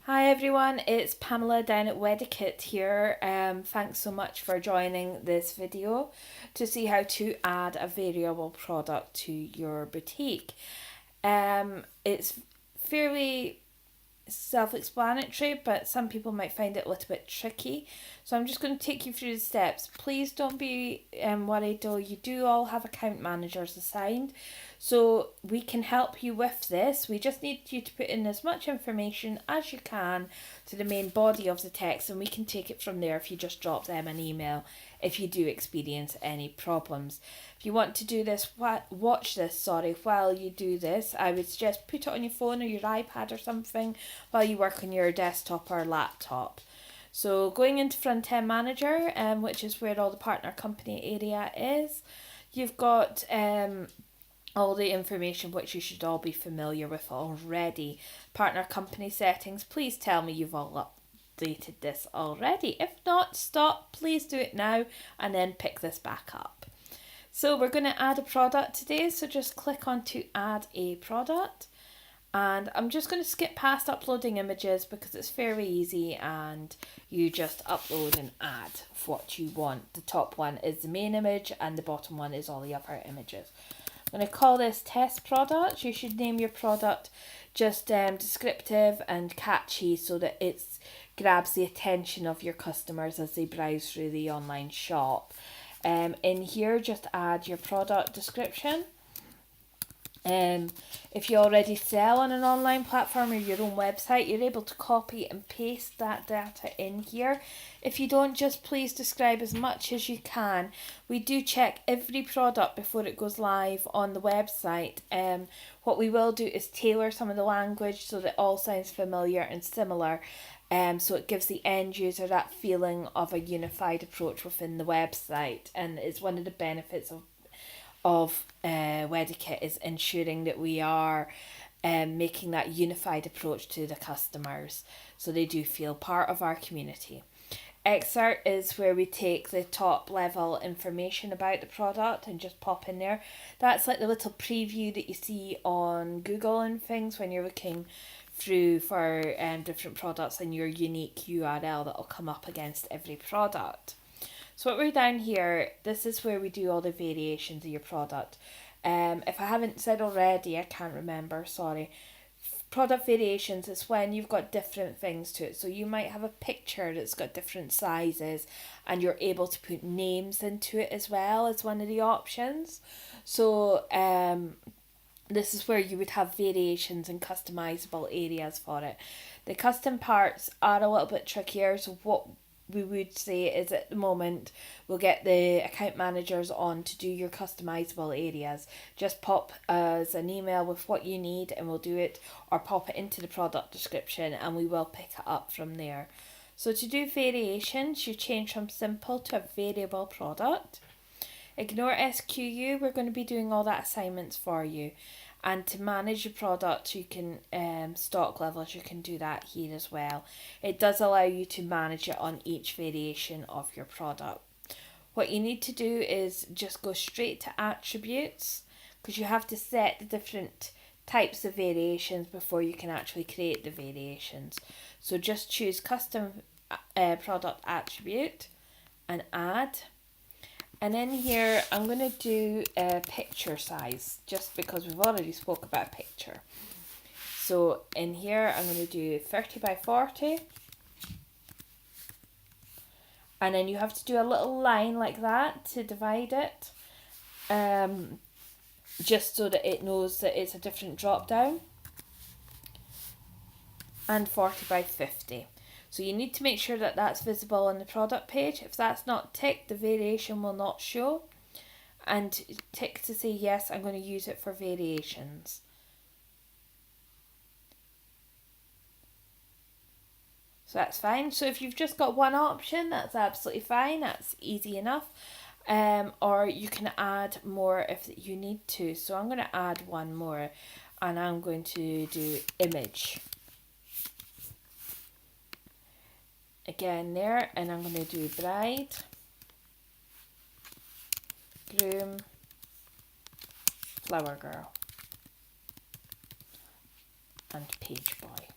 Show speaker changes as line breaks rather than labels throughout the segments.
Hi everyone, it's Pamela down at Wedi-Quette here. Thanks so much for joining this video to see how to add a variable product to your boutique. It's fairly self-explanatory, but some people might find it a little bit tricky. So I'm just going to take you through the steps. Please don't be worried though, you do all have account managers assigned. So we can help you with this. We just need you to put in as much information as you can to the main body of the text, and we can take it from there if you just drop them an email if you do experience any problems. If you want to do this, watch this, while you do this, I would suggest put it on your phone or your iPad or something while you work on your desktop or laptop. So going into Front End Manager, which is where all the partner company area is, you've got all the information which you should all be familiar with already. Partner company settings, please tell me you've all updated this already. If not, stop, please do it now and then pick this back up. So we're going to add a product today, so just click on to add a product. And I'm just going to skip past uploading images because it's very easy and you just upload and add what you want. The top one is the main image and the bottom one is all the other images. I'm going to call this test product. You should name your product just descriptive and catchy so that it grabs the attention of your customers as they browse through the online shop. In here, just add your product description. If you already sell on an online platform or your own website, you're able to copy and paste that data in here. If you don't, just please describe as much as you can. We do check every product before it goes live on the website. What we will do is tailor some of the language so that it all sounds familiar and similar. So it gives the end user that feeling of a unified approach within the website, and it's one of the benefits of Wedi-Quette is ensuring that we are making that unified approach to the customers so they do feel part of our community. Excerpt is where we take the top level information about the product and just pop in there. That's like the little preview that you see on Google and things when you're looking through for different products and your unique URL that will come up against every product. So what we're down here, this is where we do all the variations of your product. If I haven't said already, I can't remember, sorry. Product variations is when you've got different things to it. So you might have a picture that's got different sizes and you're able to put names into it as well as one of the options. So this is where you would have variations and customizable areas for it. The custom parts are a little bit trickier, so what we would say is at the moment we'll get the account managers on to do your customizable areas. Just pop us an email with what you need and we'll do it, or pop it into the product description and we will pick it up from there. So to do variations, you change from simple to a variable product. Ignore SQU, we're going to be doing all that assignments for you. And to manage your product, you can stock levels, you can do that here as well. It does allow you to manage it on each variation of your product. What you need to do is just go straight to attributes, because you have to set the different types of variations before you can actually create the variations. So just choose custom product attribute and add. And in here, I'm going to do a picture size, just because we've already spoke about a picture. So in here, I'm going to do 30 by 40. And then you have to do a little line like that to divide it. Just so that it knows that it's a different drop down. And 40 by 50. So you need to make sure that that's visible on the product page. If that's not ticked, the variation will not show. And tick to say yes, I'm going to use it for variations. So that's fine. So if you've just got one option, that's absolutely fine. That's easy enough. Or you can add more if you need to. So I'm going to add one more and I'm going to do image. Again there, and I'm going to do bride, groom, flower girl, and page boy.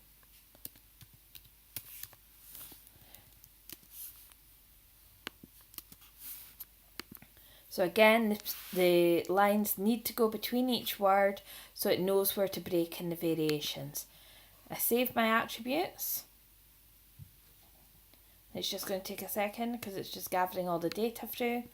So again, the lines need to go between each word so it knows where to break in the variations. I save my attributes. It's just going to take a second because it's just gathering all the data through.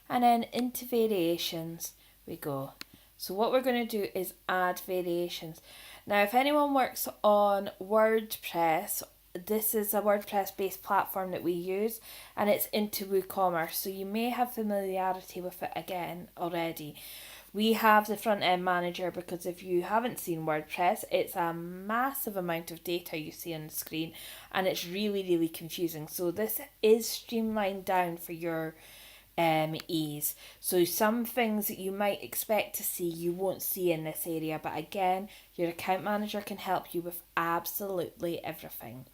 And then into variations we go. So what we're going to do is add variations. Now if anyone works on WordPress, this is a WordPress based platform that we use, and it's into WooCommerce, so you may have familiarity with it again already. We have the front end manager because if you haven't seen WordPress, it's a massive amount of data you see on the screen and it's really confusing. So this is streamlined down for your ease. So some things that you might expect to see you won't see in this area, but again, your account manager can help you with absolutely everything.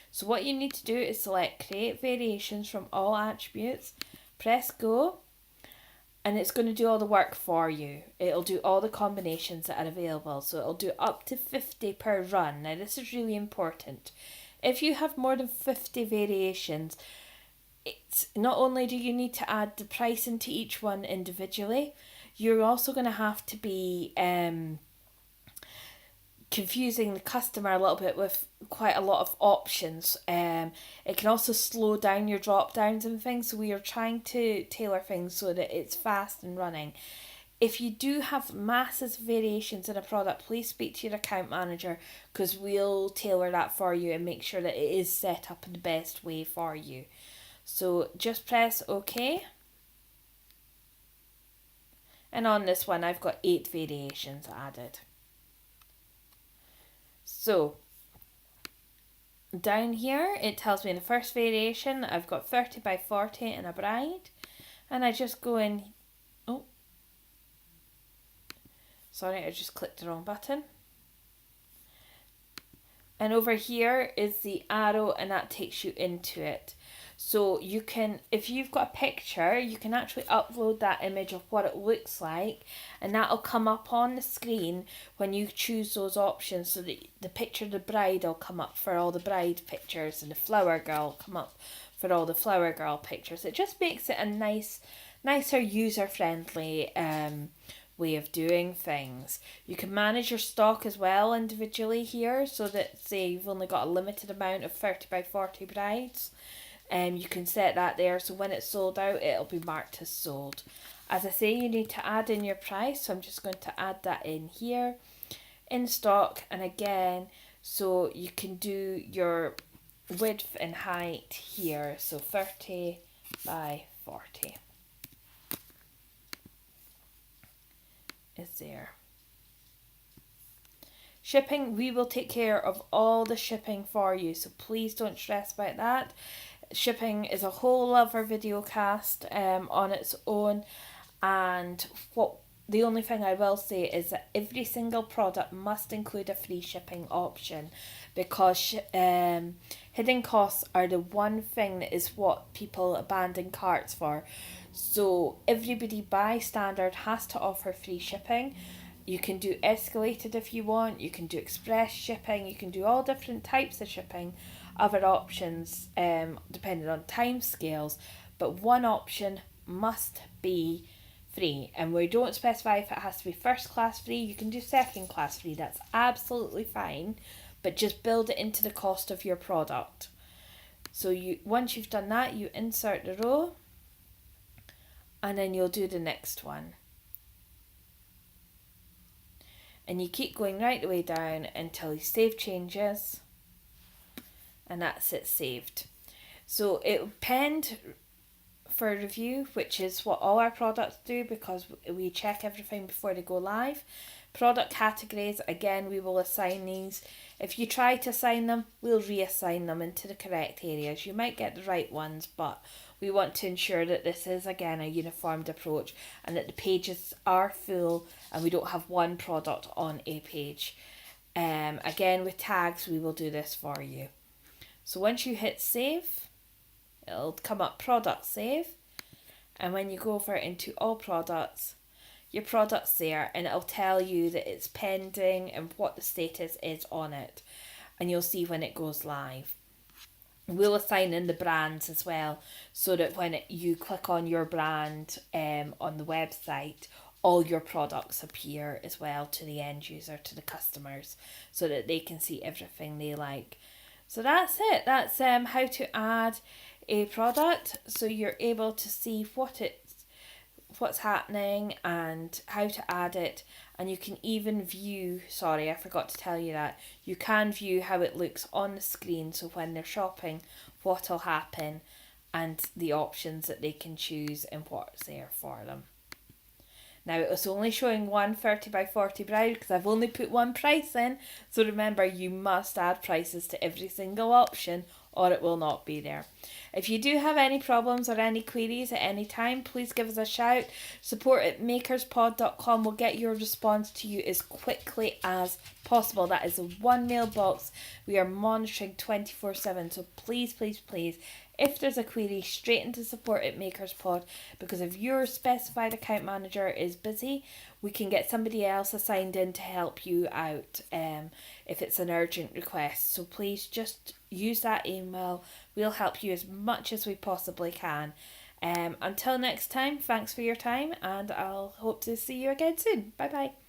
So what you need to do is select create variations from all attributes, press go, and it's going to do all the work for you. It'll do all the combinations that are available. So it'll do up to 50 per run. Now this is really important. If you have more than 50 variations, it's not only do you need to add the price into each one individually, you're also going to have to be confusing the customer a little bit with quite a lot of options. It can also slow down your drop downs and things, so we are trying to tailor things so that it's fast and running. If you do have massive variations in a product, please speak to your account manager because we'll tailor that for you and make sure that it is set up in the best way for you. So just press OK. And on this one I've got 8 variations added. So down here it tells me in the first variation I've got 30 by 40 and a bride, and I just go in, oh sorry, I just clicked the wrong button, and over here is the arrow and that takes you into it. So you can, if you've got a picture, you can actually upload that image of what it looks like, and that'll come up on the screen when you choose those options, so that the picture of the bride will come up for all the bride pictures and the flower girl will come up for all the flower girl pictures. It just makes it a nicer user-friendly way of doing things. You can manage your stock as well individually here, so that say you've only got a limited amount of 30 by 40 brides. You can set that there, so when it's sold out it'll be marked as sold. As I say, you need to add in your price, so I'm just going to add that in here, in stock, and again, so you can do your width and height here, so 30 by 40 is there. Shipping, we will take care of all the shipping for you, so please don't stress about that. Shipping is a whole other video cast on its own, and the only thing I will say is that every single product must include a free shipping option, because hidden costs are the one thing that is what people abandon carts for. So everybody by standard has to offer free shipping. You can do escalated if you want, you can do express shipping, you can do all different types of shipping, other options depending on time scales, but one option must be free, and we don't specify if it has to be first class free. You can do second class free, that's absolutely fine, but just build it into the cost of your product. So once you've done that, you insert the row and then you'll do the next one, and you keep going right the way down until you save changes, and that's it saved. So it'll pend for review, which is what all our products do because we check everything before they go live. Product categories, again, we will assign these. If you try to assign them, we'll reassign them into the correct areas. You might get the right ones, but we want to ensure that this is, again, a uniformed approach and that the pages are full and we don't have one product on a page. Again, with tags, we will do this for you. So once you hit save, it'll come up product save, and when you go over into all products, your product's there, and it'll tell you that it's pending and what the status is on it, and you'll see when it goes live. We'll assign in the brands as well, so that when you click on your brand on the website, all your products appear as well to the end user, to the customers, so that they can see everything they like. So that's it. That's how to add a product, so you're able to see what's happening and how to add it. And you can even view, sorry, I forgot to tell you that, you can view how it looks on the screen, so when they're shopping, what'll happen and the options that they can choose and what's there for them. Now, it was only showing one 30 by 40 bride because I've only put one price in. So remember, you must add prices to every single option or it will not be there. If you do have any problems or any queries at any time, please give us a shout. support@makerspod.com will get your response to you as quickly as possible. That is a one mailbox we are monitoring 24/7. So please, please, please, if there's a query, straight into support@makerspod, because if your specified account manager is busy, we can get somebody else assigned in to help you out if it's an urgent request. So please just use that email. We'll help you as much as we possibly can. Until next time, thanks for your time, and I'll hope to see you again soon. Bye bye.